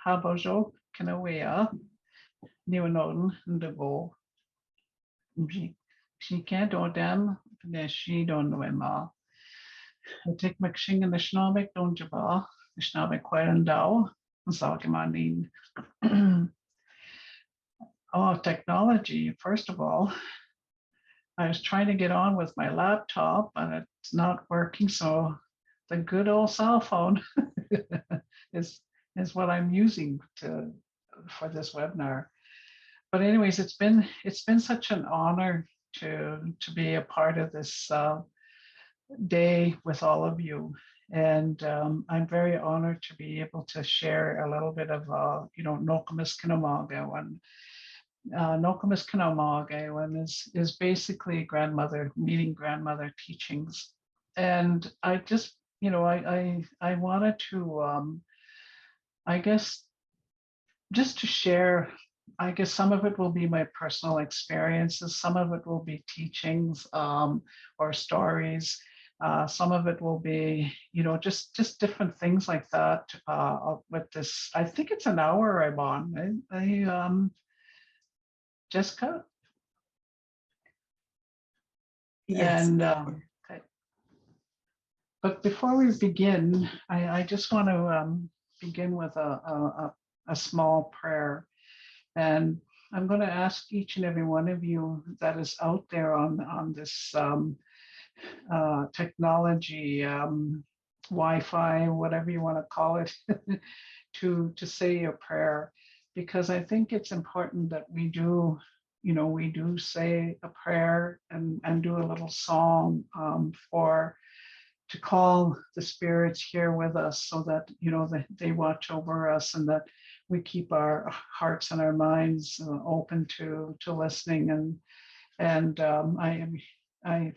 Habojo Kanawea, Niwanon, Ndabo, she can't order she don't know ma. I take McShing and the Schnabek don't jaba, the Schnabek Quarendau, and Salkimanin. Oh, technology, first of all, I was trying to get on with my laptop and it's not working. So the good old cell phone is is what I'm using to for this webinar. But anyways, it's been such an honor to be a part of this day with all of you. And I'm very honored to be able to share a little bit of, Nokomis Kinamaga. And Nokomis Kinamaga is basically grandmother, meeting grandmother teachings. And I just, I wanted to, I guess, just to share, I guess some of it will be my personal experiences, some of it will be teachings or stories. Some of it will be, just different things like that. With this, I think it's an hour I'm on. Jessica, Yes. and okay. But before we begin, I just want to begin with a small prayer. And I'm going to ask each and every one of you that is out there on this technology, Wi-Fi, whatever you want to call it, to say your prayer, because I think it's important that we do say a prayer and do a little song for to call the spirits here with us, so that they watch over us, and that we keep our hearts and our minds open to listening. And I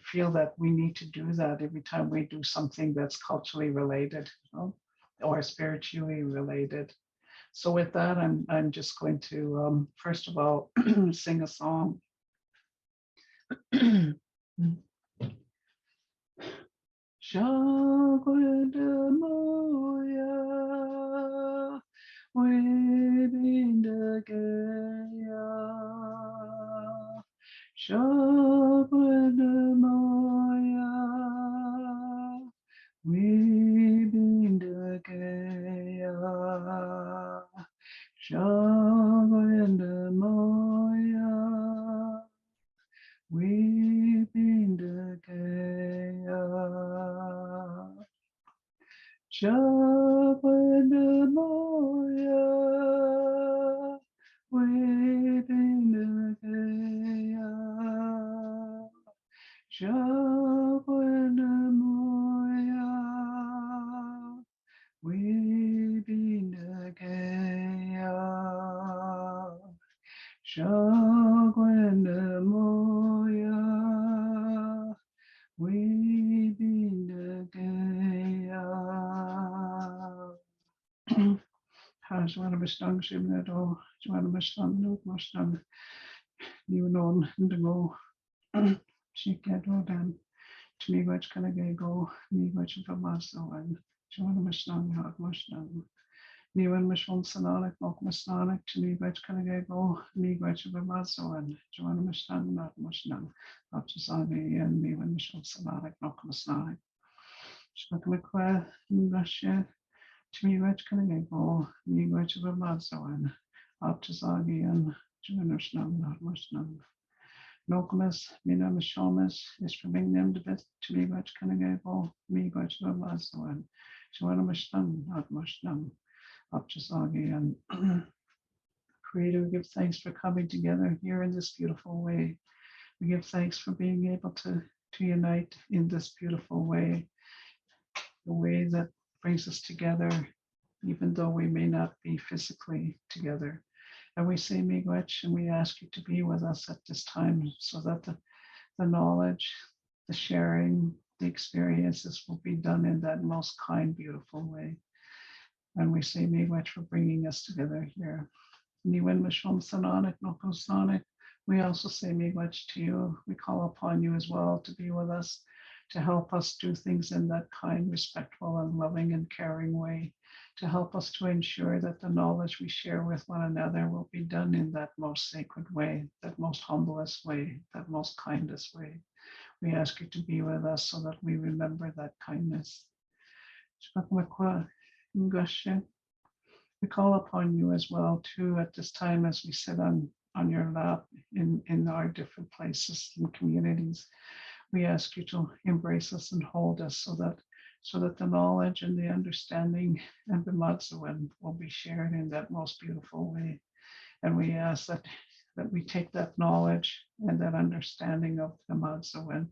feel that we need to do that every time we do something that's culturally related, or spiritually related. So with that, I'm just going to first of all sing a song. Shagwadamoya, Webindagaya, Shagwadamoya, Webindagaya, Shagwadamoya, Webindagaya. Shabanamoya, Vedinagaya, Shabanamoya, Vedinagaya, Shabanamoya, Vedinagaya. Hajwanamashtam Shimnado, Jwanamashtam Nukmashtam, Nunon, Indigo, Shikado, Dan, Chmigwach Kanagago, Migwach Vamaso, and Jwanamashtam, Hagmashtam, Niwan Mashwan Sananak, Mokmasnanak, Chmigwach Kanagago, Migwach Vamaso, and Jwanamashtam, Nakmashtam, Apchasani, and Niwan Mashwan Sananak, Mokmasnanak. Shkamakwa, Ngasha. Chmiwach Kanagago, Migwach Vamasoan, Aptazagian, Junoshnam, Nahmashnam. Nokomis, Minamashomis, is from England, Chmiwach Kanagago, Migwach Vamasoan, Juanamashtam, Nahmashnam, Aptazagian. Creator, we give thanks for coming together here in this beautiful way. We give thanks for being able to unite in this beautiful way, the way that brings us together, even though we may not be physically together. And we say Miigwech, and we ask you to be with us at this time, so that the knowledge, the sharing, the experiences will be done in that most kind, beautiful way. And we say Miigwech for bringing us together here. Niwen Mishom Sananik Noko. We also say Miigwech to you. We call upon you as well to be with us, to help us do things in that kind, respectful, and loving and caring way, to help us to ensure that the knowledge we share with one another will be done in that most sacred way, that most humblest way, that most kindest way. We ask you to be with us so that we remember that kindness. We call upon you as well too at this time as we sit on your lap in our different places and communities. We ask you to embrace us and hold us so that the knowledge and the understanding and the Matsuwen will be shared in that most beautiful way. And we ask that we take that knowledge and that understanding of the Matsuwen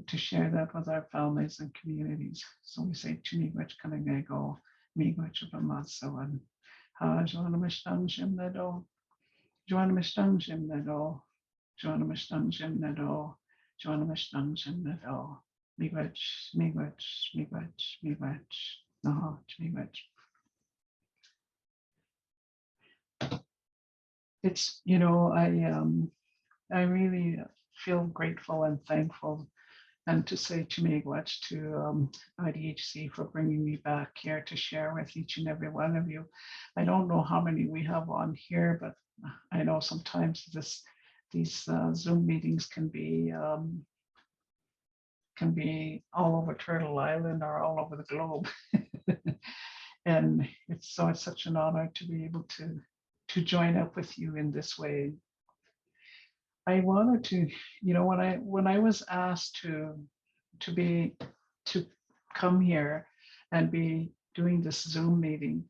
to share that with our families and communities. So we say, Chunigwech Kanagego, Migwech of Amatsuwen, Ha Joanna Mishtang Jim Nedo, Joanna Mishtang Jim Nedo, Joanna Mishtang Jim Nedo, Joanna Mishtang Jim Nedo, Migwech, Migwech, Migwech, Migwech, Naha, Migwech. It's, I really feel grateful and thankful, and to say to Miigwech, to IDHC for bringing me back here to share with each and every one of you. I don't know how many we have on here, but I know sometimes these Zoom meetings can be all over Turtle Island or all over the globe. And it's such an honor to be able to join up with you in this way. I wanted to, when I was asked to come here and be doing this Zoom meeting,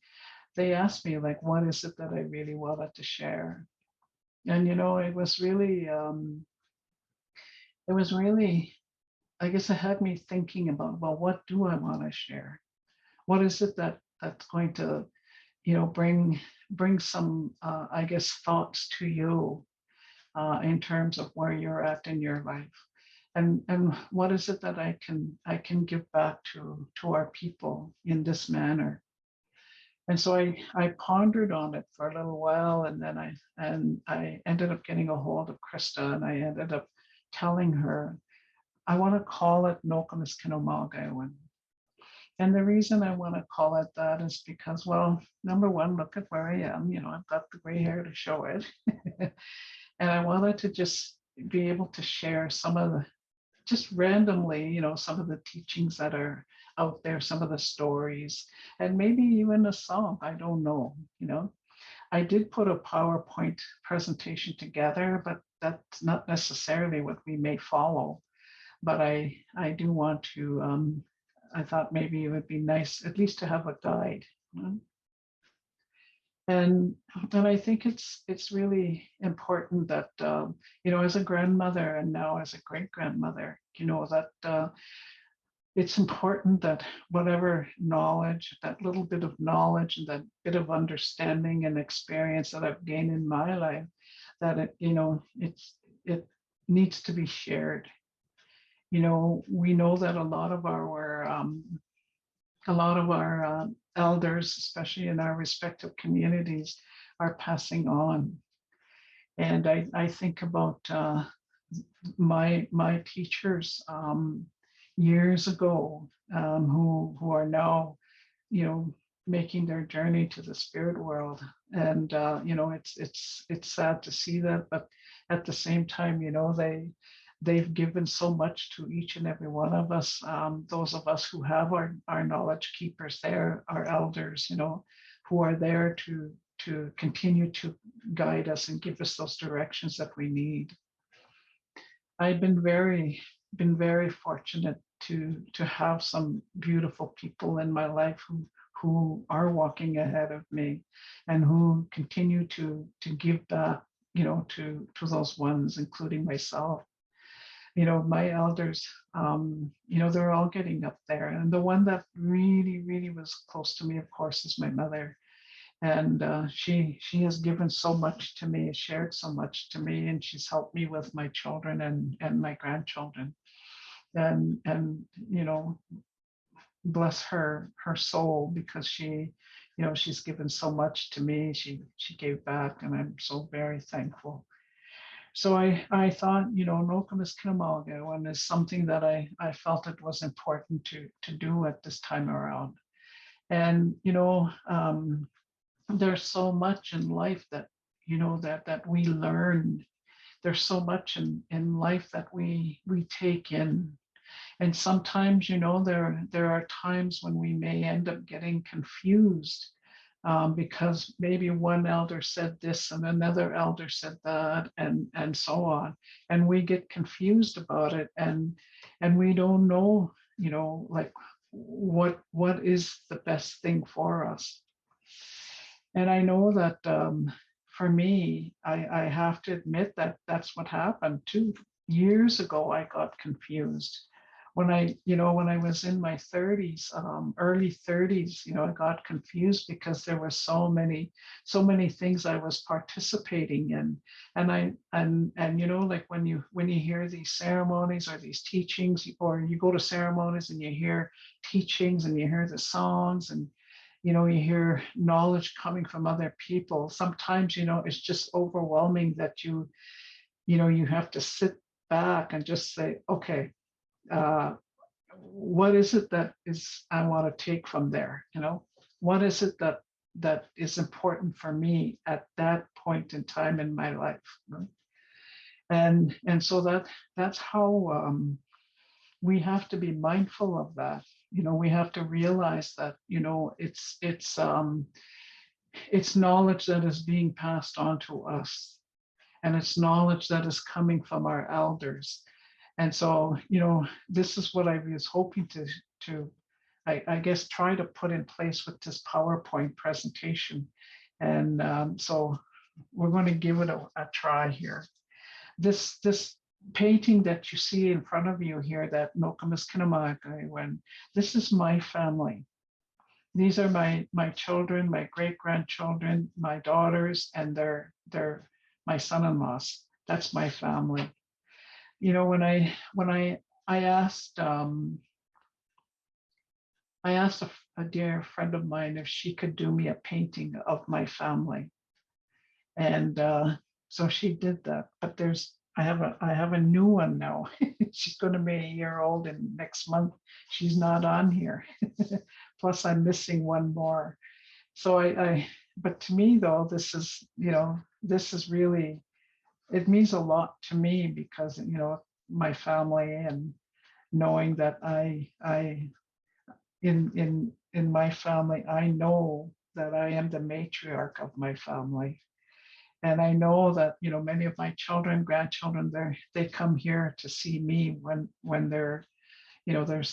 they asked me, like, what is it that I really wanted to share? And it was really, I guess it had me thinking about, well, what do I want to share? What is it that's going to, bring some, I guess, thoughts to you in terms of where you're at in your life, and what is it that I can give back to our people in this manner. And so I pondered on it for a little while, and then I ended up getting a hold of Krista, and I ended up telling her I want to call it Nokamis Kinomagawan. And the reason I want to call it that is because, well, number one, look at where I am. I've got the gray hair to show it. And I wanted to just be able to share some of the, just randomly, some of the teachings that are out there, some of the stories, and maybe even a song. I don't know. I did put a PowerPoint presentation together, but that's not necessarily what we may follow. But I do want to, I thought maybe it would be nice at least to have a guide. And I think it's really important that, as a grandmother and now as a great grandmother, that it's important that whatever knowledge, that little bit of knowledge and that bit of understanding and experience that I've gained in my life, that it needs to be shared. We know that a lot of our elders, especially in our respective communities, are passing on. And I think about my teachers years ago, who are now, making their journey to the spirit world. And it's sad to see that, but at the same time, they've given so much to each and every one of us. Those of us who have our knowledge keepers there, our elders, who are there to continue to guide us and give us those directions that we need. I've been very fortunate to have some beautiful people in my life who are walking ahead of me and who continue to give back, to those ones, including myself. My elders, they're all getting up there. And the one that really, really was close to me, of course, is my mother. And she has given so much to me, shared so much to me, and she's helped me with my children and my grandchildren. And bless her soul, because she's given so much to me. She gave back, and I'm so very thankful. So I thought, Nokomis Kinamalga one is something that I felt it was important to do at this time around. And, there's so much in life that, that we learn. There's so much in life that we take in. And sometimes, there are times when we may end up getting confused, because maybe one elder said this and another elder said that, and so on, and we get confused about it, and we don't know, like what is the best thing for us. And I know that, for me, I have to admit that that's what happened. 2 years ago, I got confused. When I was in my 30s, early 30s, I got confused because there were so many things I was participating in. And like when you hear these ceremonies or these teachings, or you go to ceremonies and you hear teachings and you hear the songs, and you hear knowledge coming from other people. Sometimes, it's just overwhelming that you have to sit back and just say, okay, what is it that is I want to take from there? What is it that is important for me at that point in time in my life? And so that's how, we have to be mindful of that. We have to realize that, it's knowledge that is being passed on to us, and it's knowledge that is coming from our elders. And so, this is what I was hoping to I guess try to put in place with this PowerPoint presentation. And, so we're going to give it a try here. This painting that you see in front of you here, that Nokomis Kinamaka, when this is my family. These are my children, my great grandchildren, my daughters, and they're my son-in-laws. That's my family. When I asked a dear friend of mine if she could do me a painting of my family, and, so she did that. But I have a new one now. She's going to be a year old in next month. She's not on here. Plus, I'm missing one more. So but to me though, this is really, it means a lot to me, because my family, and knowing that in my family, I know that I am the matriarch of my family. And I know that, many of my children, grandchildren, they come here to see me when there's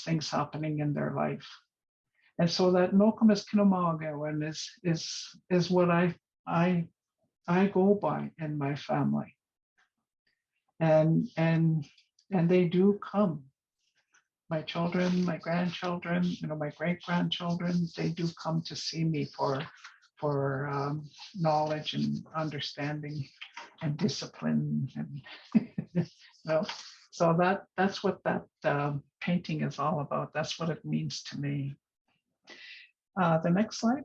things happening in their life. And so that Nokomis Kinamagawan is what I go by in my family. And they do come. My children, my grandchildren, my great grandchildren, they do come to see me for knowledge and understanding and discipline, and so that's what that, painting is all about. That's what it means to me. The next slide.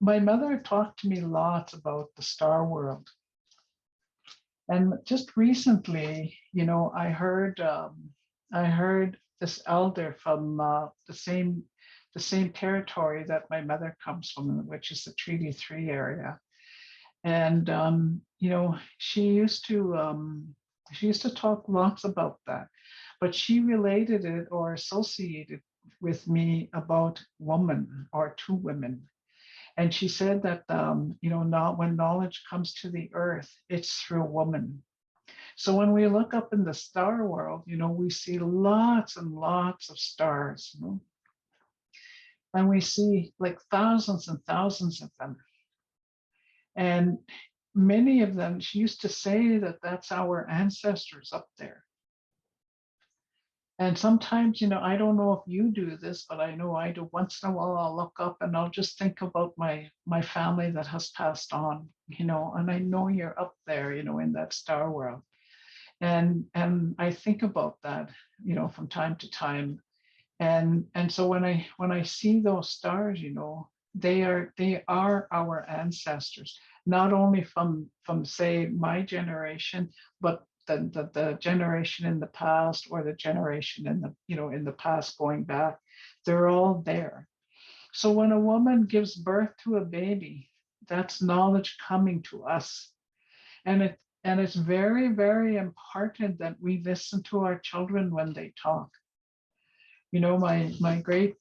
My mother talked to me lots about the star world. And just recently, I heard this elder from, the same territory that my mother comes from, which is the Treaty 3 area. And, she used to talk lots about that, but she related it or associated with me about woman, or two women. And she said that, not when knowledge comes to the earth, it's through a woman. So when we look up in the star world, we see lots and lots of stars, and we see like thousands and thousands of them. And many of them, she used to say that that's our ancestors up there. And sometimes, I don't know if you do this, but I know I do. Once in a while, I'll look up and I'll just think about my family that has passed on, and I know you're up there, in that star world. And I think about that, from time to time. And so when I see those stars, they are our ancestors, not only from say my generation, but the generation in the past, or the generation in the in the past going back. They're all there. So when a woman gives birth to a baby, that's knowledge coming to us. And it's very, very important that we listen to our children when they talk. My great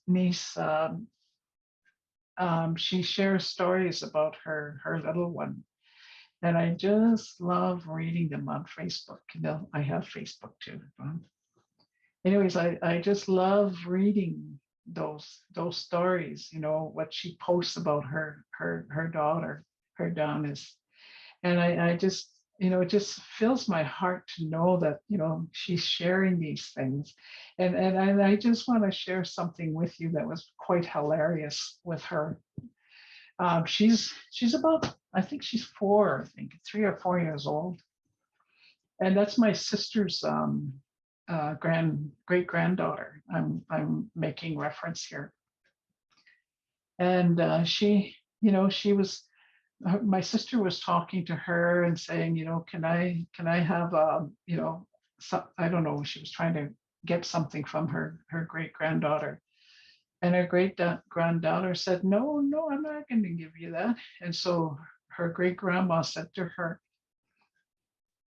niece, she shares stories about her little one, and I just love reading them on Facebook. I have Facebook too. Anyways, I just love reading those stories. What she posts about her daughter, her Donis. And I just, it just fills my heart to know that, she's sharing these things. And I just want to share something with you that was quite hilarious with her. She's about, I think she's 3 or 4 years old. And that's my sister's great granddaughter. I'm making reference here. And she was, my sister was talking to her and saying, can I have I don't know, she was trying to get something from her great granddaughter. And her great granddaughter said, no, no, I'm not going to give you that. And so her great grandma said to her,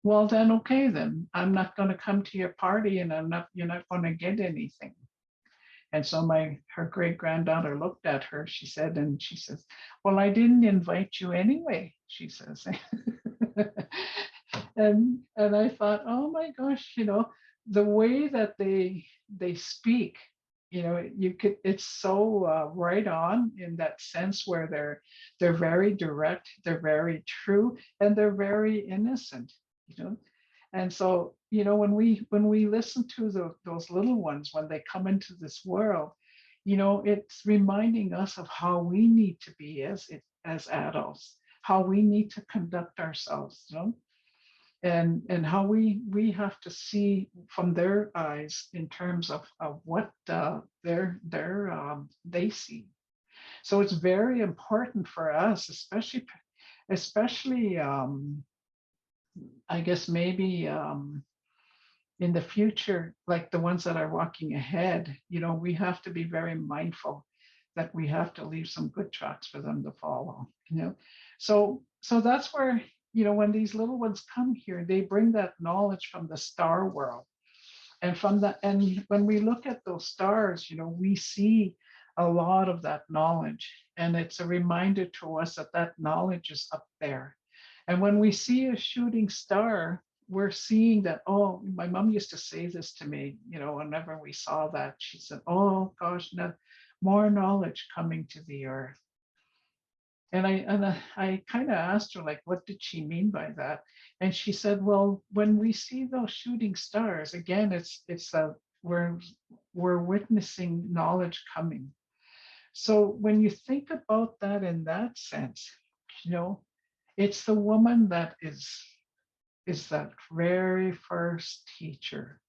well, then, okay, then I'm not going to come to your party, and you're not going to get anything. And so her great granddaughter looked at her, she says, well, I didn't invite you anyway, she says. And I thought, oh my gosh, the way that they speak, it's so right on, in that sense, where they're very direct, they're very true, and they're very innocent, you know. And so, when we listen to those little ones when they come into this world, it's reminding us of how we need to be as adults, how we need to conduct ourselves, and how we have to see from their eyes in terms of what they see. So it's very important for us, especially I guess maybe in the future, like the ones that are walking ahead, we have to be very mindful that we have to leave some good tracks for them to follow. So that's where, when these little ones come here, they bring that knowledge from the star world. And when we look at those stars, we see a lot of that knowledge. And it's a reminder to us that that knowledge is up there. And when we see a shooting star, we're seeing that, oh, my mom used to say this to me, whenever we saw that, she said, oh gosh, more knowledge coming to the earth. And I kind of asked her, like, what did she mean by that? And she said, well, when we see those shooting stars, again, we're witnessing knowledge coming. So when you think about that in that sense, it's the woman that is that very first teacher.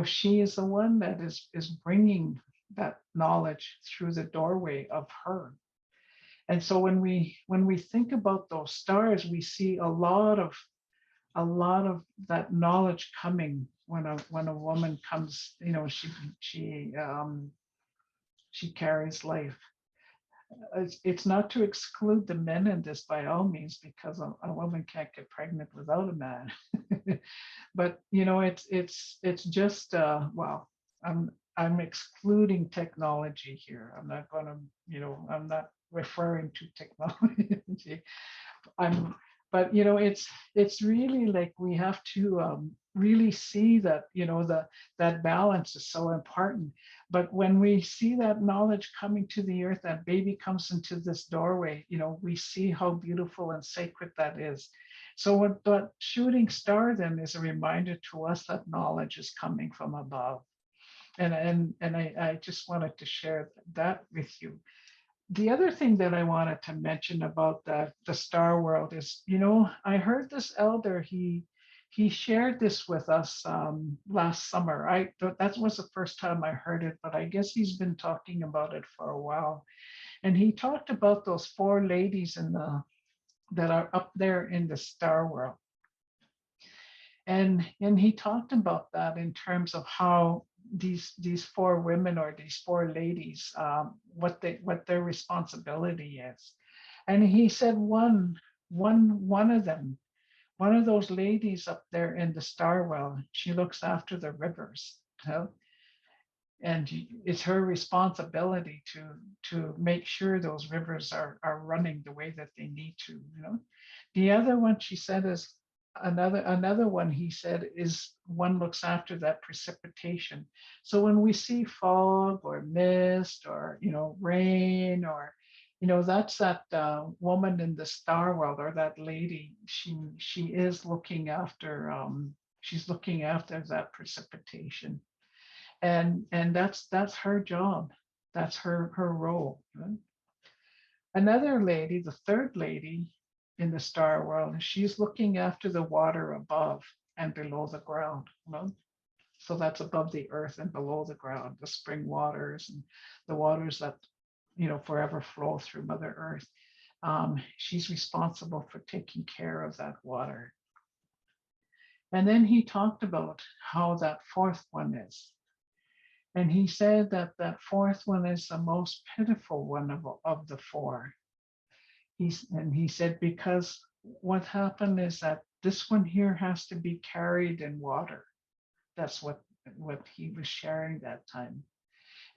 She is the one that is bringing that knowledge through the doorway of her. And so when we think about those stars, we see a lot of that knowledge coming when a woman comes. She carries life. It's not to exclude the men in this by all means, because a woman can't get pregnant without a man. But it's just well, I'm excluding technology here. I'm not going to, I'm not referring to technology. I'm, but it's really like we have to really see that that balance is so important. But when we see that knowledge coming to the earth, that baby comes into this doorway, we see how beautiful and sacred that is. So what that shooting star then is a reminder to us that knowledge is coming from above. And I just wanted to share that with you. The other thing that I wanted to mention about the star world is, I heard this elder, he he shared this with us last summer. That was the first time I heard it, but I guess he's been talking about it for a while. And he talked about those four ladies in the that are up there in the star world. And he talked about that in terms of how these four women or these four ladies, what their responsibility is. And he said one of them, one of those ladies up there in the star well, she looks after the rivers. You know? And it's her responsibility to make sure those rivers are running the way that they need to, you know. The other one she said is another one he said is one looks after that precipitation. So when we see fog or mist or rain or that's that woman in the star world or that lady. She is looking after she's looking after that precipitation, and that's her job. That's her role. Right? Another lady, the third lady in the star world, she's looking after the water above and below the ground. You know? So that's above the earth and below the ground, the spring waters and the waters that forever flow through Mother Earth. She's responsible for taking care of that water. And then he talked about how that fourth one is. And he said that that fourth one is the most pitiful one of the four. He said, because what happened is that this one here has to be carried in water. That's what he was sharing that time.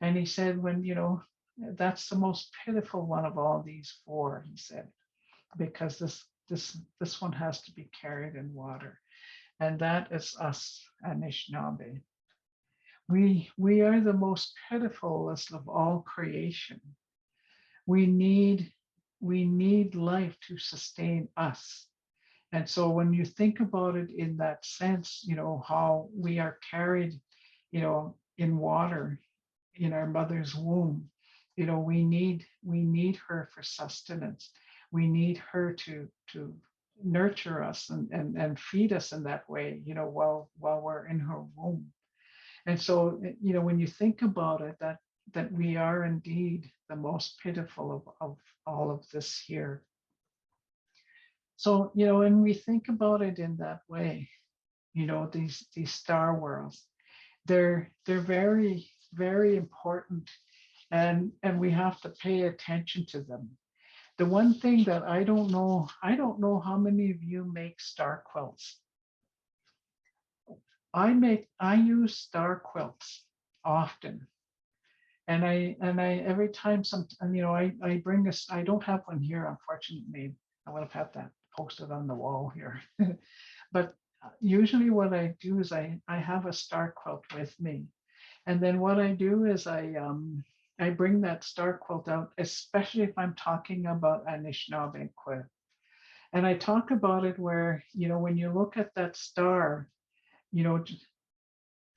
And he said, that's the most pitiful one of all these four, he said, because this one has to be carried in water. And that is us, Anishinaabe. We are the most pitifulest of all creation. We need life to sustain us. And so when you think about it in that sense, how we are carried, in water in our mother's womb, we need her for sustenance. We need her to nurture us and feed us in that way, while we're in her womb. And so, when you think about it, that we are indeed the most pitiful of all of this here. So, when we think about it in that way, these star worlds, they're very, very important, and we have to pay attention to them. The one thing that I don't know how many of you make star quilts. I use star quilts often. And I every time I bring this, I don't have one here, unfortunately. I would have had that posted on the wall here. But usually what I do is I have a star quilt with me. And then what I do is I bring that star quilt out, especially if I'm talking about Anishinaabe quilt. And I talk about it where, when you look at that star,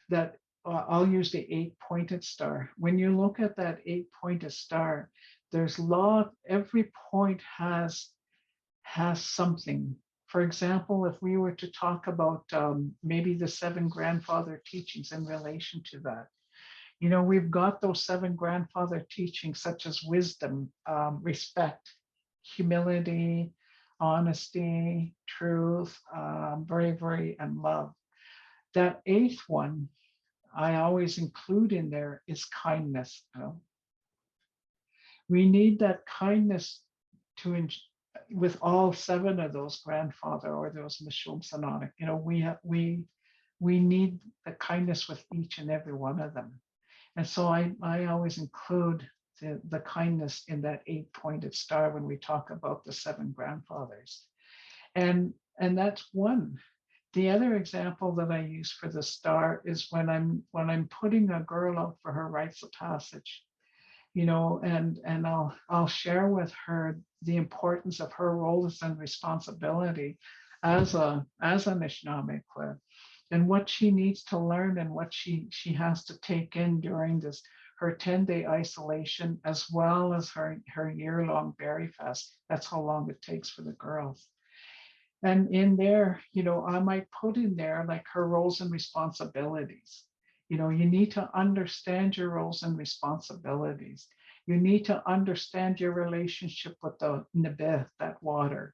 that I'll use the 8-pointed star. When you look at that 8-pointed star, every point has something. For example, if we were to talk about maybe the 7 grandfather teachings in relation to that, we've got those 7 grandfather teachings, such as wisdom, respect, humility, honesty, truth, bravery, and love. That 8th one I always include in there is kindness. We need that kindness with all 7 of those grandfather or those Mishum Sanonic. We need the kindness with each and every one of them. And so I always include the kindness in that 8-pointed star when we talk about the 7 grandfathers. And that's one. The other example that I use for the star is when I'm putting a girl out for her rites of passage, and I'll share with her the importance of her roles and responsibility as a Anishinaabe queer, and what she needs to learn and what she has to take in during her 10-day isolation, as well as her year-long berry fast. That's how long it takes for the girls. And in there, I might put in there like her roles and responsibilities. You need to understand your roles and responsibilities. You need to understand your relationship with the nabith, that water.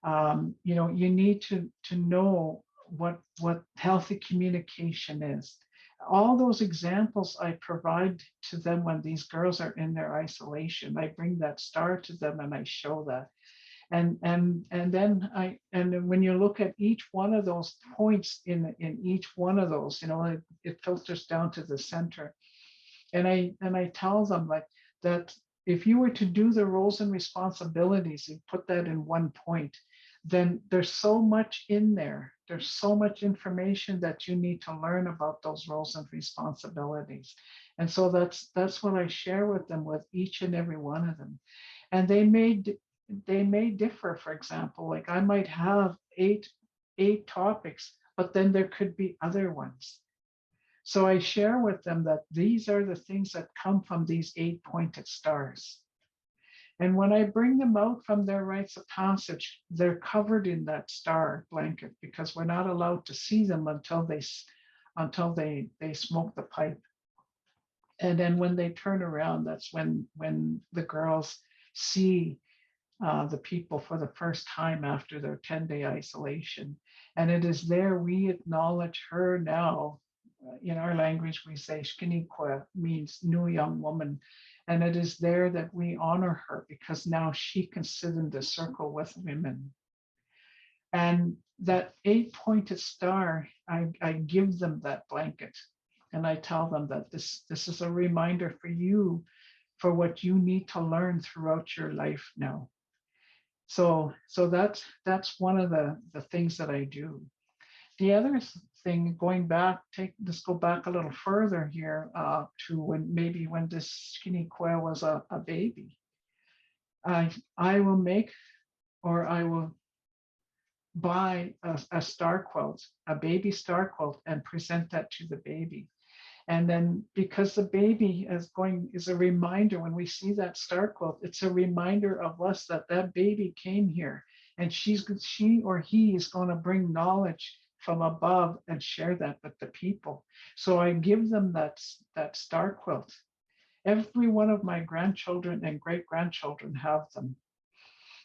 You need to know what healthy communication is. All those examples I provide to them when these girls are in their isolation. I bring that star to them and I show that. And then when you look at each one of those points in each one of those, it filters down to the center. And I tell them like that if you were to do the roles and responsibilities and put that in one point, then there's so much in there. There's so much information that you need to learn about those roles and responsibilities. And so that's what I share with them with each and every one of them. And they may differ. For example, like I might have eight topics, but then there could be other ones. So I share with them that these are the things that come from these 8-pointed stars. And when I bring them out from their rites of passage, they're covered in that star blanket because we're not allowed to see them until they smoke the pipe. And then when they turn around, that's when the girls see the people for the first time after their 10-day isolation. And it is there we acknowledge her now. In our language, we say Shkiniqua means new young woman. And it is there that we honor her because now she can sit in the circle with women. And that 8-pointed star, I give them that blanket. And I tell them that this is a reminder for you for what you need to learn throughout your life now. So that's one of the things that I do. The other thing, going back, let's go back a little further here to when this skinny quail was a baby. I will make, or I will buy a star quilt, a baby star quilt, and present that to the baby. And then because the baby is a reminder, when we see that star quilt, it's a reminder of us that baby came here and she or he is going to bring knowledge from above and share that with the people. So I give them that star quilt. Every one of my grandchildren and great grandchildren have them.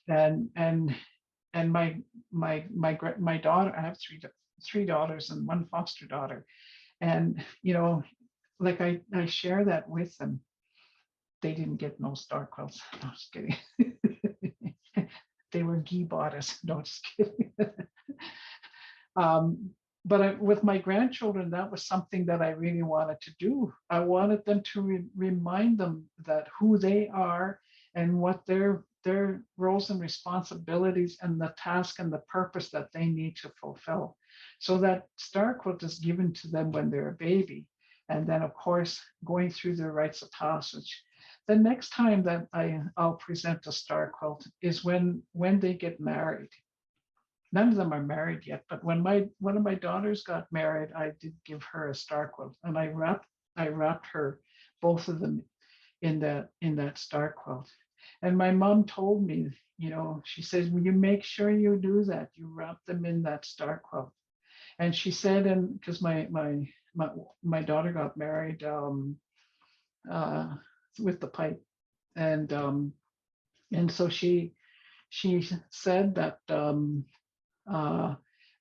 And my daughter, I have three daughters and one foster daughter. And like I share that with them. They didn't get no star quilts. No, just kidding. They were ghee bodice. No, just kidding. But with my grandchildren, that was something that I really wanted to do. I wanted them to remind them that who they are and what their roles and responsibilities and the task and the purpose that they need to fulfill. So that star quilt is given to them when they're a baby. And then, of course, going through their rites of passage. The next time that I'll present a star quilt is when they get married. None of them are married yet, but when one of my daughters got married, I did give her a star quilt, and I wrapped her, both of them, in that star quilt. And my mom told me, she says, "Will you make sure you do that? You wrap them in that star quilt." And she said, and because my daughter got married with the pipe, and so she said that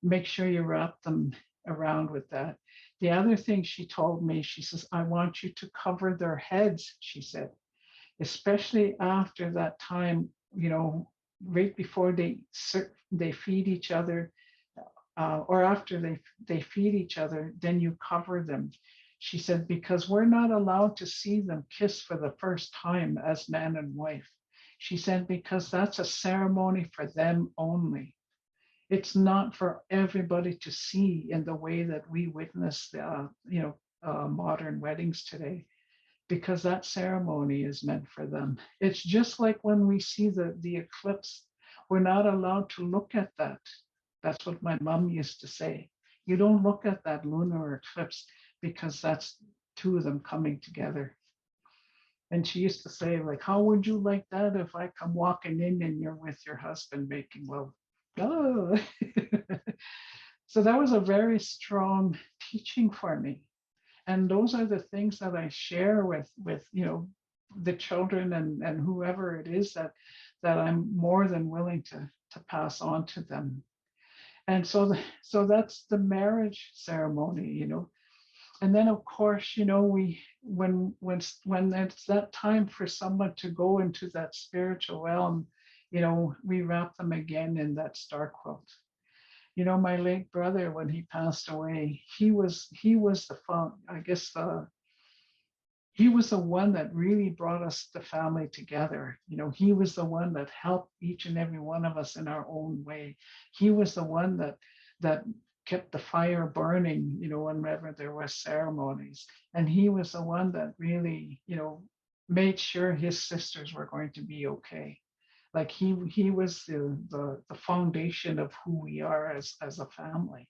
make sure you wrap them around with that. The other thing she told me, she says, "I want you to cover their heads," she said, "especially after that time, right before they feed each other, or after they feed each other, then you cover them." She said, "Because we're not allowed to see them kiss for the first time as man and wife." She said, "Because that's a ceremony for them only. It's not for everybody to see in the way that we witness modern weddings today, because that ceremony is meant for them. It's just like when we see the eclipse, we're not allowed to look at that. That's what my mom used to say. You don't look at that lunar eclipse because that's two of them coming together." And she used to say, like, "How would you like that if I come walking in and you're with your husband making love?" Oh. So that was a very strong teaching for me. And those are the things that I share with the children and whoever it is that I'm more than willing to pass on to them. And so that's the marriage ceremony. And then of course, we when it's that time for someone to go into that spiritual realm, we wrap them again in that star quilt. My late brother, when he passed away, he was the I guess he was the one that really brought us the family together. He was the one that helped each and every one of us in our own way. He was the one that kept the fire burning, whenever there were ceremonies. And he was the one that really, made sure his sisters were going to be okay. Like he was the foundation of who we are as a family.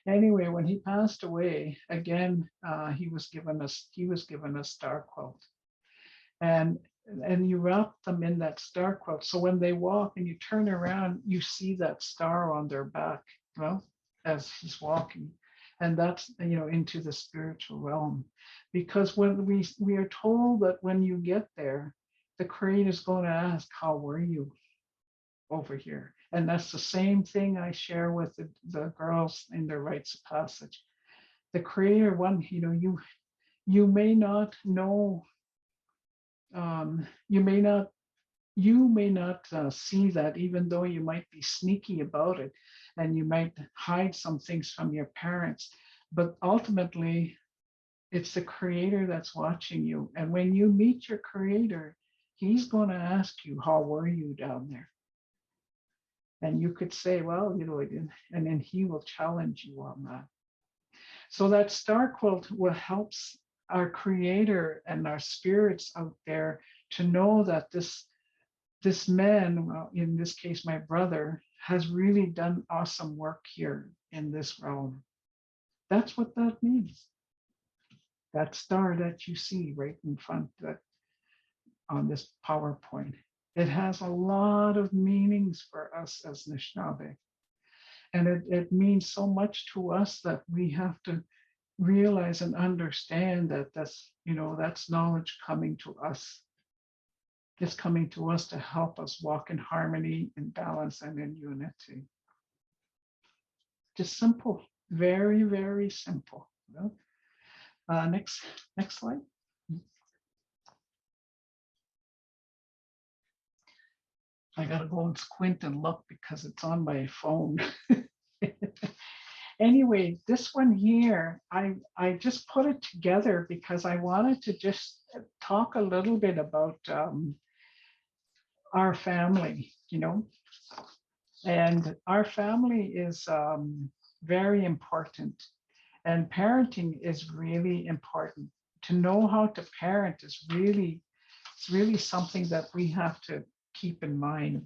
Anyway, when he passed away, again, he was given a star quilt, and you wrap them in that star quilt. So when they walk and you turn around, you see that star on their back, well, as he's walking, and that's into the spiritual realm, because when we are told that when you get there, the Creator is going to ask, "How were you over here?" And that's the same thing I share with the girls in their rites of passage. The Creator one, you may not know, you may not see that, even though you might be sneaky about it, and you might hide some things from your parents. But ultimately, it's the Creator that's watching you. And when you meet your Creator, He's going to ask you, "How were you down there?" And you could say, "Well, and then He will challenge you on that. So that star quilt will helps our Creator and our spirits out there to know that this man, well, in this case, my brother, has really done awesome work here in this realm. That's what that means. That star that you see right in front on this PowerPoint. It has a lot of meanings for us as Anishinaabe. And it means so much to us that we have to realize and understand that that's knowledge coming to us. It's coming to us to help us walk in harmony, in balance, and in unity. Just simple, very, very simple. Next slide. I gotta go and squint and look because it's on my phone. Anyway, this one here, I just put it together because I wanted to just talk a little bit about our family, and our family is very important, and parenting is really important. To know how to parent is it's really something that we have to keep in mind.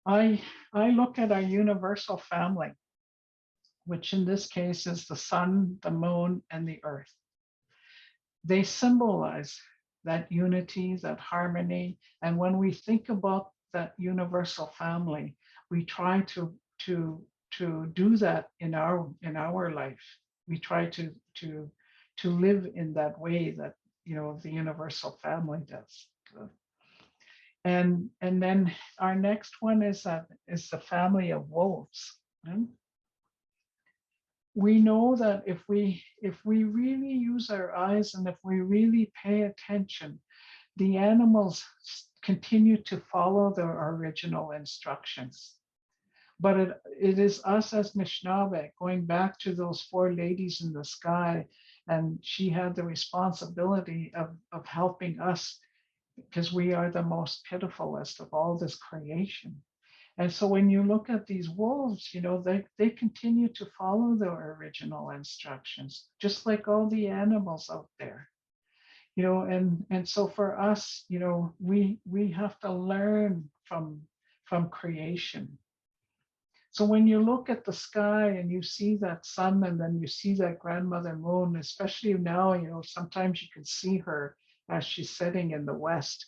I look at our universal family, which in this case is the sun, the moon, and the earth. They symbolize that unity, that harmony. And when we think about that universal family, we try to do that in our life. We try to live in that way that the universal family does. And then our next one is the family of wolves. We know that if we really use our eyes and if we really pay attention, the animals continue to follow their original instructions. But it is us as Anishinaabe, going back to those four ladies in the sky, and she had the responsibility of helping us because we are the most pitifulest of all this creation. And so when you look at these wolves, they continue to follow their original instructions, just like all the animals out there. And so for us, we have to learn from creation. So when you look at the sky and you see that sun and then you see that grandmother moon, especially now, sometimes you can see her as she's setting in the west,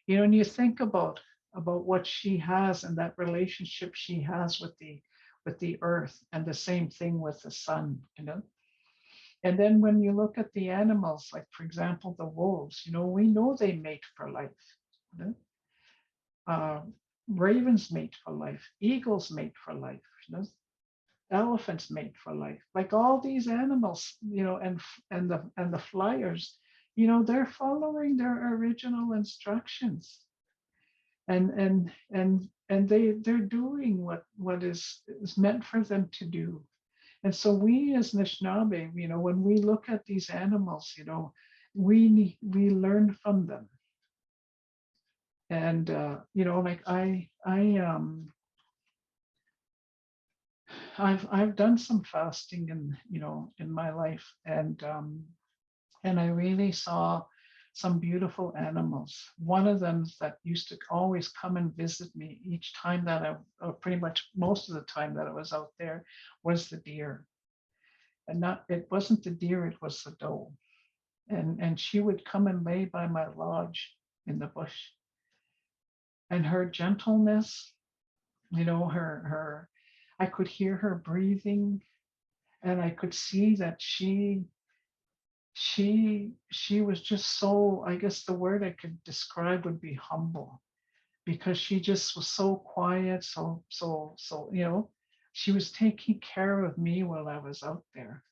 and you think about about what she has and that relationship she has with the earth, and the same thing with the sun, you know. And then when you look at the animals, like for example, the wolves, you know, we know they mate for life. You know? uh, Ravens mate for life, eagles mate for life, you know, elephants mate for life. Like all these animals, you know, and the flyers, you know, they're following their original instructions, and they're doing what is meant for them to do. And so we as Anishinaabe, you know, when we look at these animals, you know, we learn from them. And you know, like I've done some fasting in, you know, in my life, and I really saw some beautiful animals. One of them that used to always come and visit me each time that pretty much most of the time that I was out there, was the deer. And not, it wasn't the deer, it was the doe. And she would come and lay by my lodge in the bush. And her gentleness, you know, her I could hear her breathing, and I could see that she was just so, I guess the word I could describe would be humble, because she just was so quiet, so, you know, she was taking care of me while I was out there.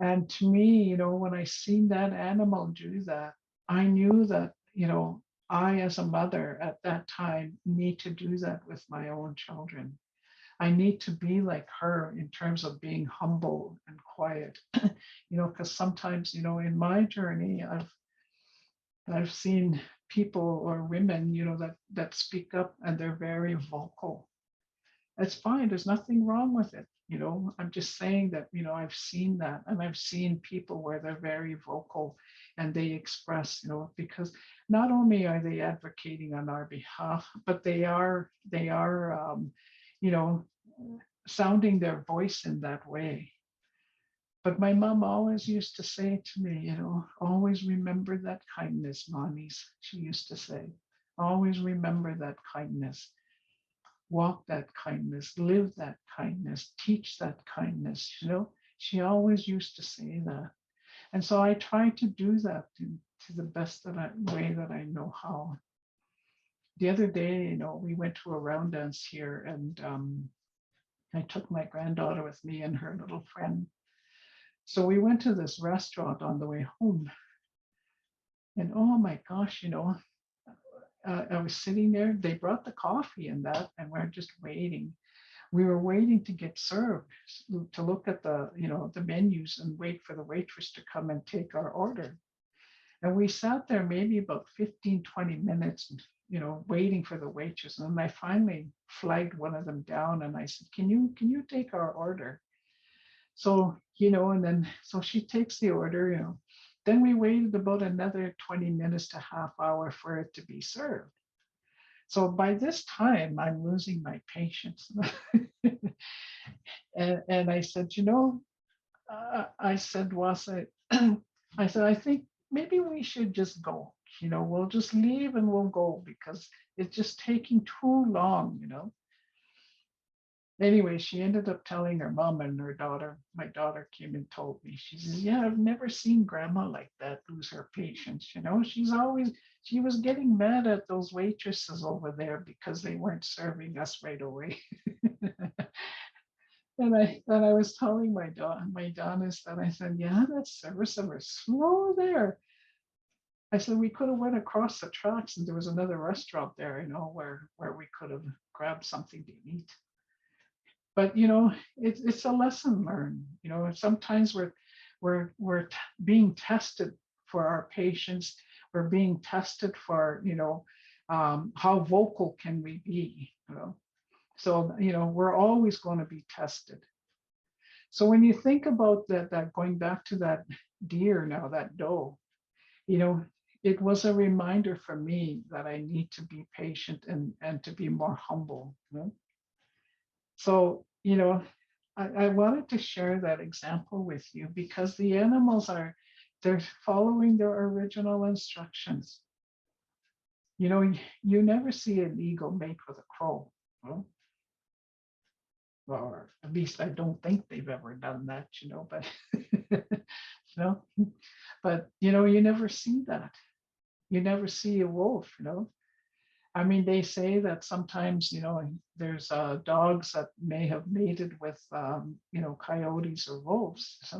And to me, you know, when I seen that animal do that, I knew that, you know, I as a mother at that time need to do that with my own children. I need to be like her in terms of being humble and quiet, you know, because sometimes, you know, in my journey, I've seen people or women, you know, that speak up and they're very vocal. It's fine. There's nothing wrong with it. You know, I'm just saying that, you know, I've seen that, and I've seen people where they're very vocal and they express, you know, because not only are they advocating on our behalf, but they are, you know, sounding their voice in that way. But my mom always used to say to me, you know, always remember that kindness, mommies, she used to say. Always remember that kindness, walk that kindness, live that kindness, teach that kindness, you know. She always used to say that. And so I try to do that to the best way that I know how. The other day, you know, we went to a round dance here, and I took my granddaughter with me and her little friend. So we went to this restaurant on the way home. And oh my gosh, you know, I was sitting there. They brought the coffee and that, and we're just waiting. We were waiting to get served, to look at the, you know, the menus and wait for the waitress to come and take our order. And we sat there maybe about 15, 20 minutes, you know, waiting for the waitress. And then I finally flagged one of them down and I said, can you take our order? So, you know, and then so she takes the order, you know. Then we waited about another 20 minutes to half hour for it to be served. So by this time, I'm losing my patience. And I said, you know, I said, Wasa, I said, I think maybe we should just go. You know, we'll just leave and we'll go because it's just taking too long, you know. Anyway, she ended up telling her mom and her daughter. My daughter came and told me. She says, "Yeah, I've never seen grandma like that lose her patience. You know, she was getting mad at those waitresses over there because they weren't serving us right away." And I was telling my Donis that I said, "Yeah, that service was slow there." I said we could have went across the tracks and there was another restaurant there, you know, where we could have grabbed something to eat. But you know, it's a lesson learned. You know, sometimes we're being tested for our patience. We're being tested for, you know, how vocal can we be, you know. So, you know, we're always going to be tested. So when you think about that going back to that deer now, that doe, you know, it was a reminder for me that I need to be patient and to be more humble. You know? So, you know, I wanted to share that example with you because the animals they're following their original instructions. You never see an eagle mate with a crow. Well, or at least I don't think they've ever done that, but know, but you never see that. You never see a wolf. I mean, they say that sometimes, there's dogs that may have mated with, coyotes or wolves,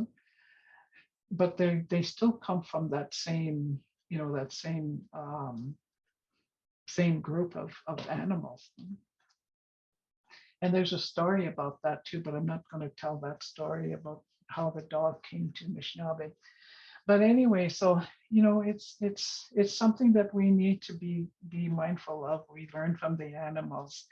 but they still come from that same, same group of animals. And there's a story about that too, but I'm not going to tell that story about how the dog came to Anishinaabe. But anyway, so it's something that we need to be mindful of. We learn from the animals.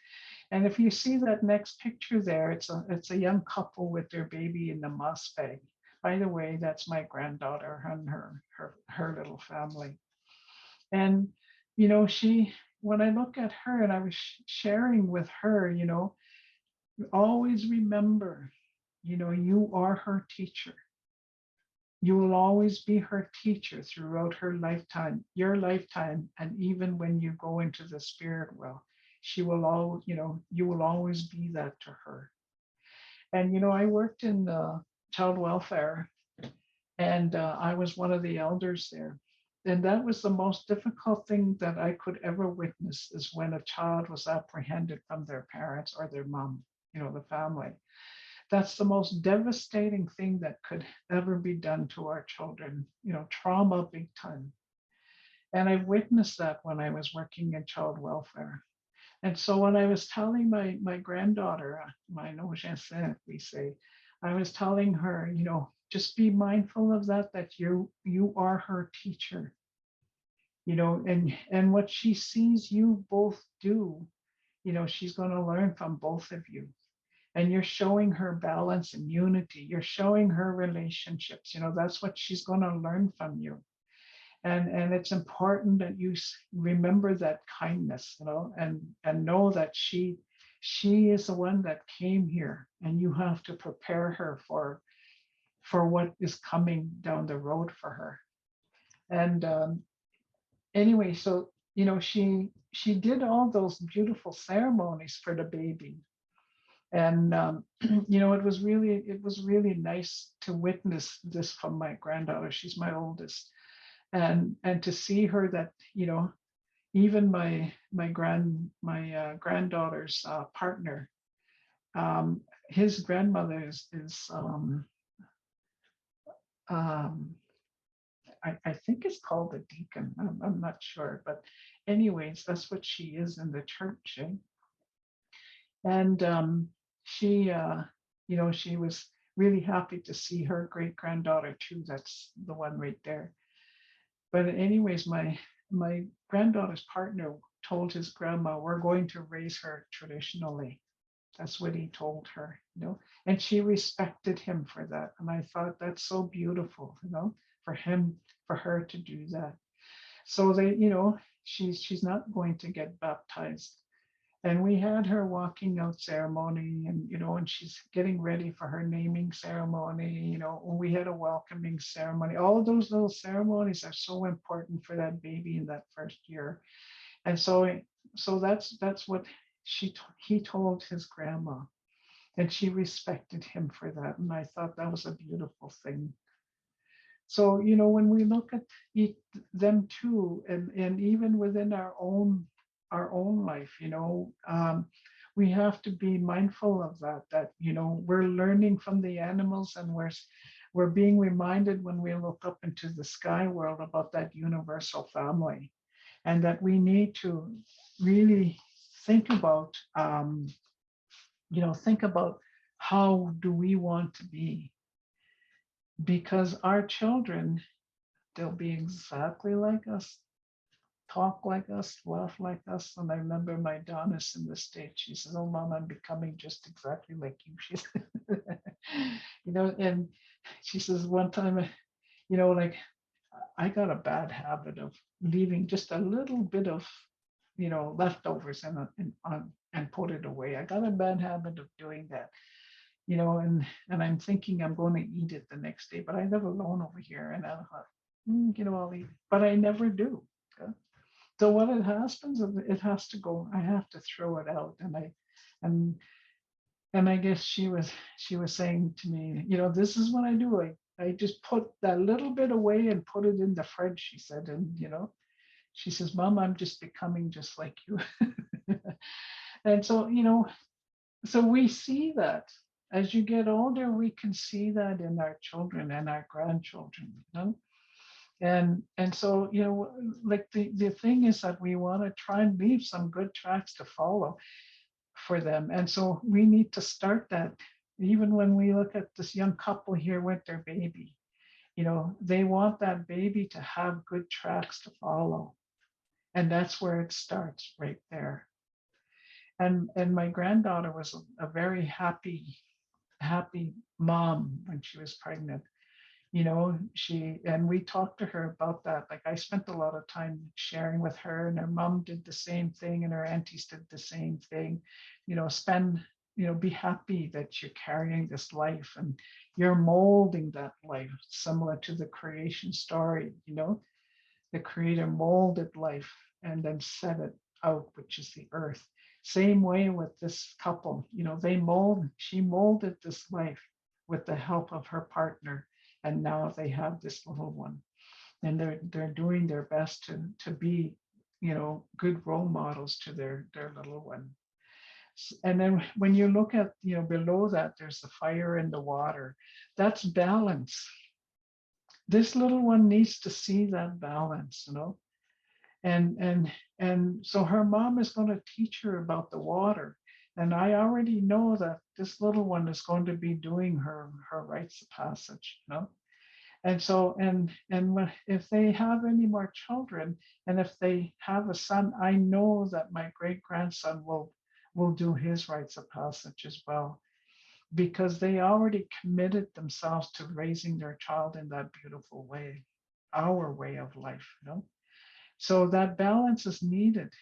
And if you see that next picture there, it's a young couple with their baby in the moss bag. By the way, that's my granddaughter and her little family. And she, when I look at her, and I was sharing with her, always remember, you are her teacher. You will always be her teacher throughout her lifetime, your lifetime, and even when you go into the spirit world, she will all, you will always be that to her. And I worked in child welfare, and I was one of the elders there. And that was the most difficult thing that I could ever witness, is when a child was apprehended from their parents or their mom, the family. That's the most devastating thing that could ever be done to our children, trauma big time. And I've witnessed that when I was working in child welfare. And so when I was telling my granddaughter, my Nogensette, we say, I was telling her, just be mindful of that you are her teacher, and what she sees you both do, she's going to learn from both of you. And you're showing her balance and unity. You're showing her relationships. That's what she's going to learn from you. And it's important that you remember that kindness, and know that she is the one that came here, and you have to prepare her for what is coming down the road for her. And anyway, so she did all those beautiful ceremonies for the baby. And it was really nice to witness this from my granddaughter. She's my oldest, and to see her that, even my granddaughter's partner, his grandmother is um, I think it's called a deacon. I'm not sure, but anyways, that's what she is in the church. And she, she was really happy to see her great granddaughter too. That's the one right there. But anyways, my granddaughter's partner told his grandma, "We're going to raise her traditionally." That's what he told her, and she respected him for that. And I thought, that's so beautiful, for her to do that. So she's not going to get baptized. And we had her walking out ceremony, and she's getting ready for her naming ceremony. We had a welcoming ceremony. All of those little ceremonies are so important for that baby in that first year. And so that's what he told his grandma, and she respected him for that. And I thought that was a beautiful thing. So when we look at them too, and even within our own life, we have to be mindful of that we're learning from the animals, and we're being reminded when we look up into the sky world about that universal family, and that we need to really think about how do we want to be, because our children, they'll be exactly like us, talk like us, laugh like us. And I remember my Donis in the States, she says, "Oh, Mom, I'm becoming just exactly like you." She said, and she says one time, like, I got a bad habit of leaving just a little bit of, leftovers and put it away. I got a bad habit of doing that, and I'm thinking I'm going to eat it the next day, but I live alone over here, and I thought, I'll eat, but I never do. Okay? So what it happens is it has to go. I have to throw it out, and and I guess she was saying to me, this is what I do. I just put that little bit away and put it in the fridge. She said, and she says, Mom, I'm just becoming just like you. And so so we see that as you get older, we can see that in our children and our grandchildren. And so like the thing is that we want to try and leave some good tracks to follow for them. And so we need to start that. Even when we look at this young couple here with their baby, they want that baby to have good tracks to follow. And that's where it starts, right there. And my granddaughter was a very happy mom when she was pregnant. She, and we talked to her about that. Like, I spent a lot of time sharing with her, and her mom did the same thing, and her aunties did the same thing. Spend, be happy that you're carrying this life and you're molding that life, similar to the creation story. The creator molded life and then set it out, which is the earth. Same way with this couple, she molded this life with the help of her partner, and now they have this little one, and they're doing their best to be, good role models to their little one. And then when you look at, below that, there's the fire and the water. That's balance. This little one needs to see that balance. And so her mom is going to teach her about the water. And I already know that this little one is going to be doing her rites of passage. And so, if they have any more children, and if they have a son, I know that my great grandson will do his rites of passage as well, because they already committed themselves to raising their child in that beautiful way, our way of life. So that balance is needed.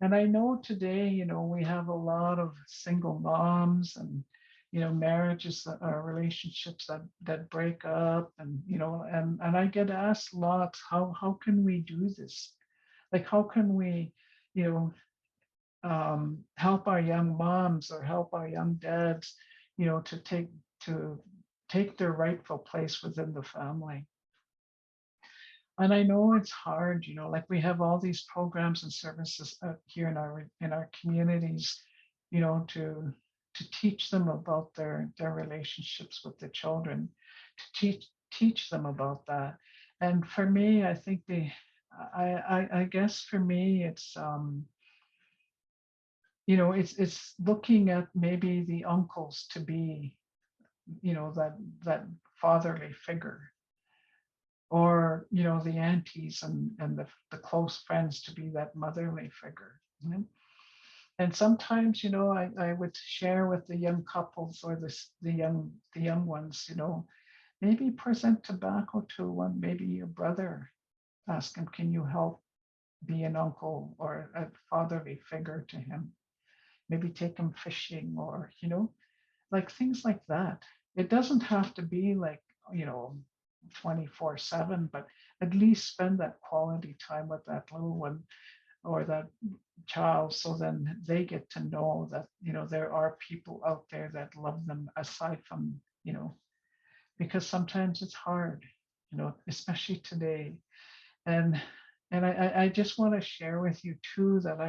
And I know today, we have a lot of single moms, and, marriages that are relationships that break up, and I get asked lots, how can we do this? Like, how can we, you know, help our young moms or help our young dads, to take their rightful place within the family. And I know it's hard, like, we have all these programs and services out here in our communities, to teach them about their relationships with the children, to teach them about that. And for me, I think I guess for me, it's looking at maybe the uncles to be, that fatherly figure, or the aunties and the close friends to be that motherly figure. And sometimes, I would share with the young couples, or the young ones, maybe present tobacco to one, maybe your brother. Ask him, can you help be an uncle or a fatherly figure to him? Maybe take him fishing, or like things like that. It doesn't have to be like, you know 24/7, but at least spend that quality time with that little one or that child, so then they get to know that, there are people out there that love them, aside from, because sometimes it's hard, especially today. And and I just want to share with you too, that I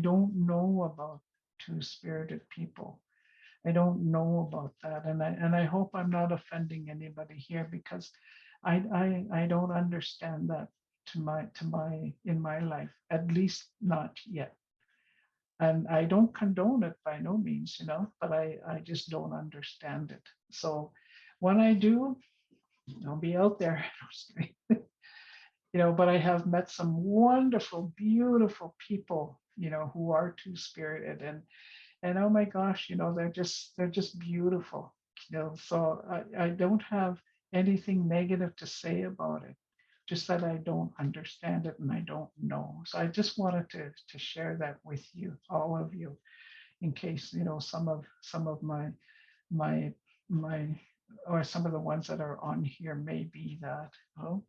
don't know about two-spirited people. I don't know about that, and I hope I'm not offending anybody here, because I don't understand that to my in my life, at least not yet. And I don't condone it by no means, but I just don't understand it. So when I do, I'll be out there. But I have met some wonderful, beautiful people, who are two-spirited, and oh my gosh, they're just beautiful. So I don't have anything negative to say about it, just that I don't understand it and I don't know. So I just wanted to share that with you, all of you, in case, some of my my or some of the ones that are on here may be that. Oh,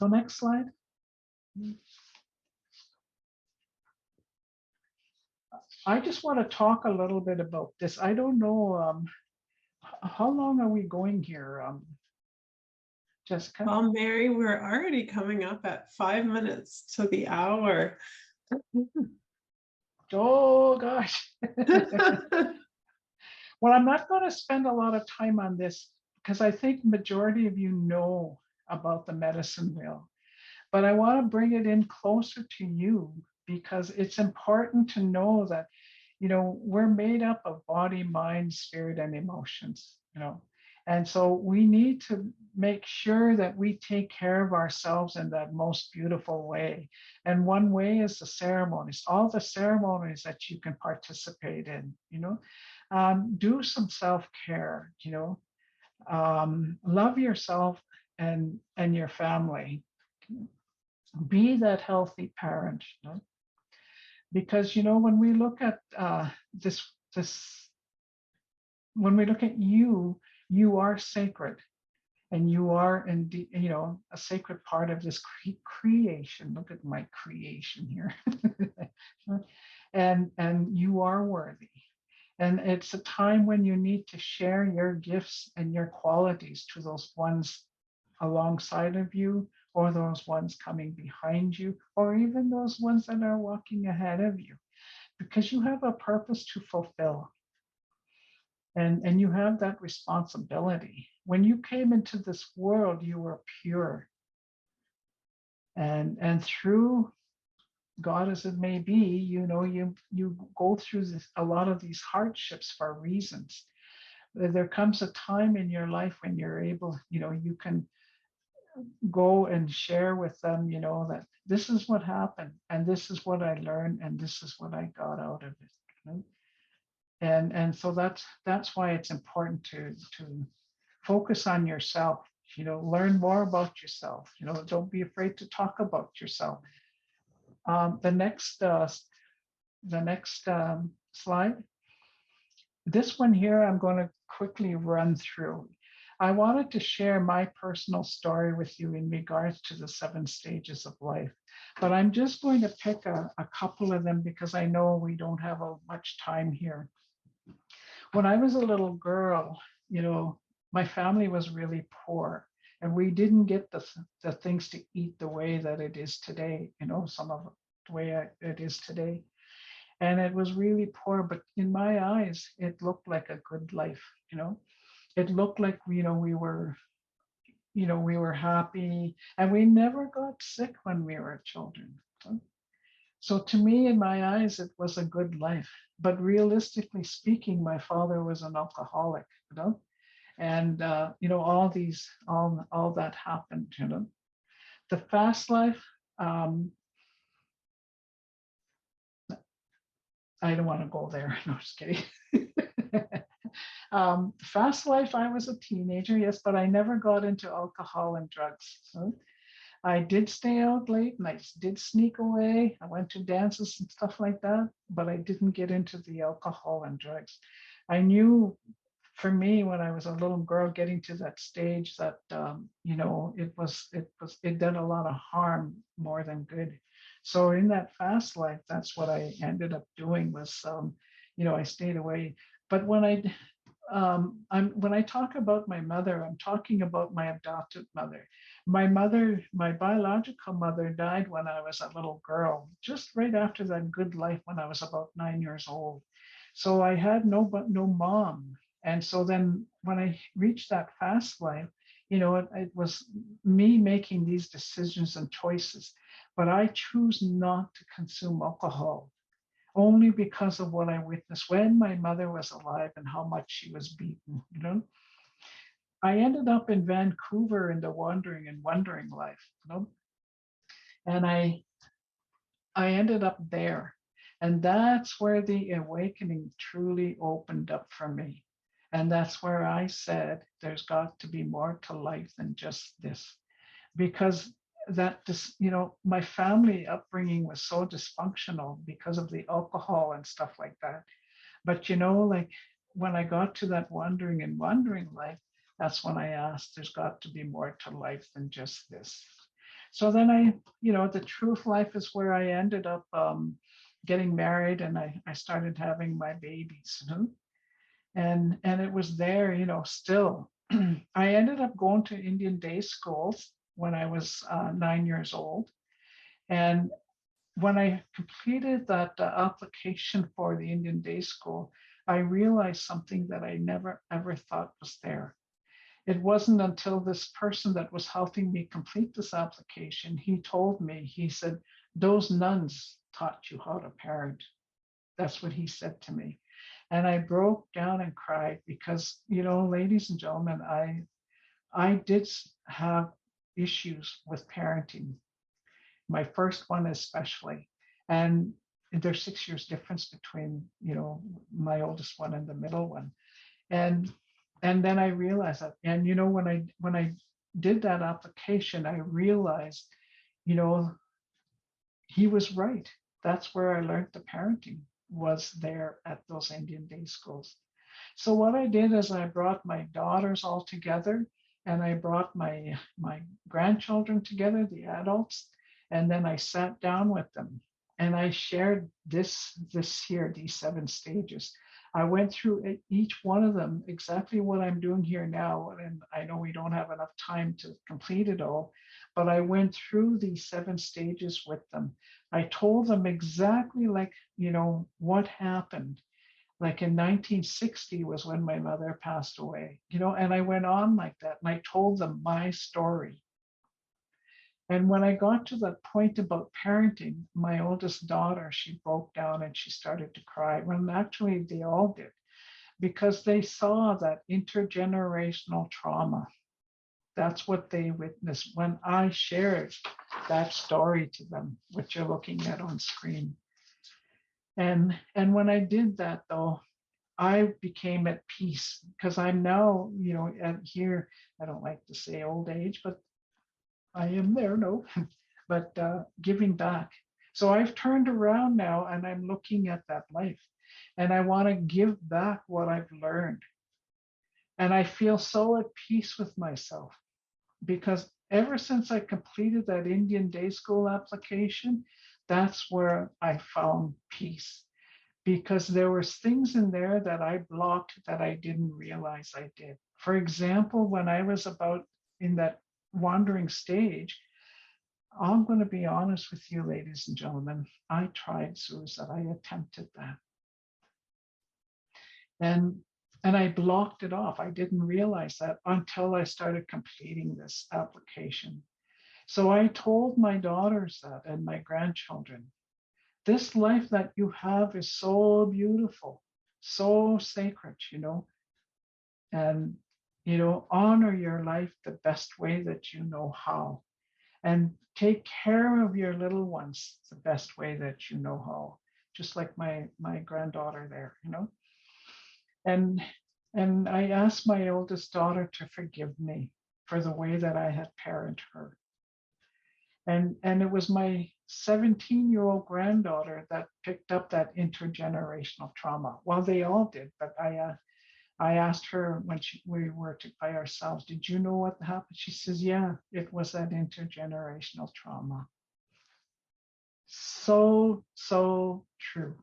So next slide. I just want to talk a little bit about this. I don't know, how long are we going here, Jessica? Well, Mary, we're already coming up at 5 minutes to the hour. Oh gosh. Well, I'm not going to spend a lot of time on this because I think majority of you know about the medicine wheel, but I want to bring it in closer to you because it's important to know that, we're made up of body, mind, spirit, and emotions. And so we need to make sure that we take care of ourselves in that most beautiful way. And one way is the ceremonies, all the ceremonies that you can participate in. Do some self-care. Love yourself and your family. Be that healthy parent. Because when we look at this, when we look at you, you are sacred, and you are indeed, a sacred part of this creation. Look at my creation here. And you are worthy. And it's a time when you need to share your gifts and your qualities to those ones alongside of you, or those ones coming behind you, or even those ones that are walking ahead of you, because you have a purpose to fulfill. And you have that responsibility. When you came into this world, you were pure. And through God as it may be, you go through a lot of these hardships for reasons. There comes a time in your life when you're able, you can go and share with them, that this is what happened, and this is what I learned, and this is what I got out of it. And so that's why it's important to focus on yourself. Learn more about yourself. Don't be afraid to talk about yourself. The next slide. This one here, I'm going to quickly run through. I wanted to share my personal story with you in regards to the 7 stages of life, but I'm just going to pick a couple of them because I know we don't have much time here. When I was a little girl, my family was really poor, and we didn't get the things to eat the way that it is today, some of the way it is today. And it was really poor, but in my eyes, it looked like a good life. It looked like, we were happy, and we never got sick when we were children. So to me, in my eyes, it was a good life. But realistically speaking, my father was an alcoholic. And all that happened. The fast life, I don't want to go there. No, just kidding. Fast life, I was a teenager, yes, but I never got into alcohol and drugs. So I did stay out late, and I did sneak away. I went to dances and stuff like that, but I didn't get into the alcohol and drugs. I knew, for me, when I was a little girl, getting to that stage, that it did a lot of harm more than good. So in that fast life, that's what I ended up doing was, I stayed away. But when I talk about my mother, I'm talking about my adopted mother. My biological mother died when I was a little girl, just right after that good life when I was about 9 years old. So I had no mom. And so then when I reached that fast life, it was me making these decisions and choices. But I choose not to consume alcohol only because of what I witnessed when my mother was alive and how much she was beaten. I ended up in Vancouver in the wandering and wondering life. And I ended up there. And that's where the awakening truly opened up for me. And that's where I said, there's got to be more to life than just this. Because my family upbringing was so dysfunctional because of the alcohol and stuff like that. But like when I got to that wandering and wondering life, that's when I asked, there's got to be more to life than just this. So then the truth life is where I ended up getting married, and I started having my babies. And it was there, still. I ended up going to Indian day schools when I was 9 years old. And when I completed that application for the Indian day school, I realized something that I never ever thought was there. It wasn't until this person that was helping me complete this application, he told me, he said, those nuns taught you how to parent. That's what he said to me. And I broke down and cried because, ladies and gentlemen, I did have issues with parenting. My first one especially. And there's 6 years difference between, my oldest one and the middle one. And then I realized that. And when I did that application, I realized, you know, he was right. That's where I learned the parenting was there at those Indian day schools. So what I did is I brought my daughters all together, and I brought my grandchildren together, the adults, and then I sat down with them and I shared these 7 stages. I went through each one of them, exactly what I'm doing here now. And I know we don't have enough time to complete it all, but I went through these 7 stages with them. I told them exactly like, what happened. Like in 1960 was when my mother passed away, and I went on like that and I told them my story. And when I got to that point about parenting, my oldest daughter, she broke down and she started to cry. When actually they all did, because they saw that intergenerational trauma. That's what they witnessed when I shared that story to them, which you're looking at on screen. And when I did that, though, I became at peace because I'm now, at here, I don't like to say old age, but I am there, no, but giving back. So I've turned around now and I'm looking at that life and I want to give back what I've learned. And I feel so at peace with myself because ever since I completed that Indian day school application, that's where I found peace because there was things in there that I blocked that I didn't realize I did. For example, when I was about in that wandering stage, I'm going to be honest with you, ladies and gentlemen, I tried suicide. I attempted that. And I blocked it off. I didn't realize that until I started completing this application. So I told my daughters that and my grandchildren, this life that you have is so beautiful, so sacred, and, honor your life the best way that you know how, and take care of your little ones the best way that you know how, just like my granddaughter there, and and I asked my oldest daughter to forgive me for the way that I had parented her. And it was my 17-year-old granddaughter that picked up that intergenerational trauma. Well, they all did, but I asked her when we were by ourselves, did you know what happened? She says, yeah, it was that intergenerational trauma. So, so true.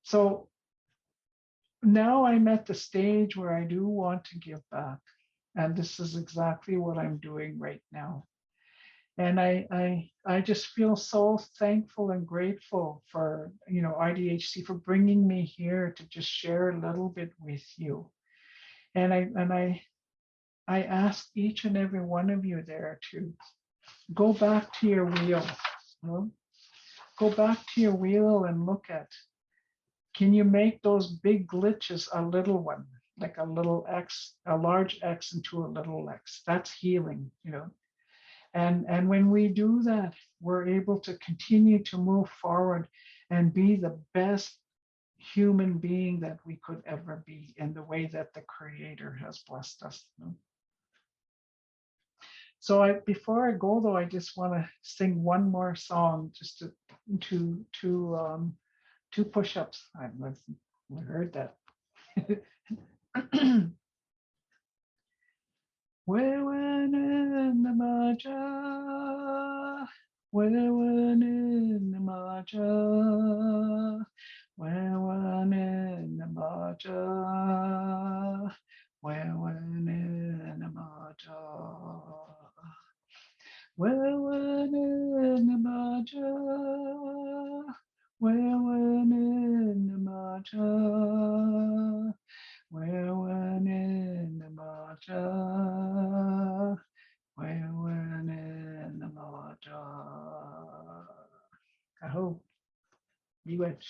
So now I'm at the stage where I do want to give back. And this is exactly what I'm doing right now. And I just feel so thankful and grateful for, IDHC for bringing me here to just share a little bit with you. And I ask each and every one of you there to go back to your wheel. Go back to your wheel and look at, can you make those big glitches a little one, like a little X, a large X into a little X? That's healing, And when we do that, we're able to continue to move forward and be the best human being that we could ever be in the way that the Creator has blessed us. So before I go though, I just want to sing one more song, just two push-ups. I heard that. Wewen in the maja, wewen in the maja, wewen in the maja, wewen in the maja, wewen in the maja, wewen in the maja. Wewen in the maja, wewen in the maja. Caho, miigwech.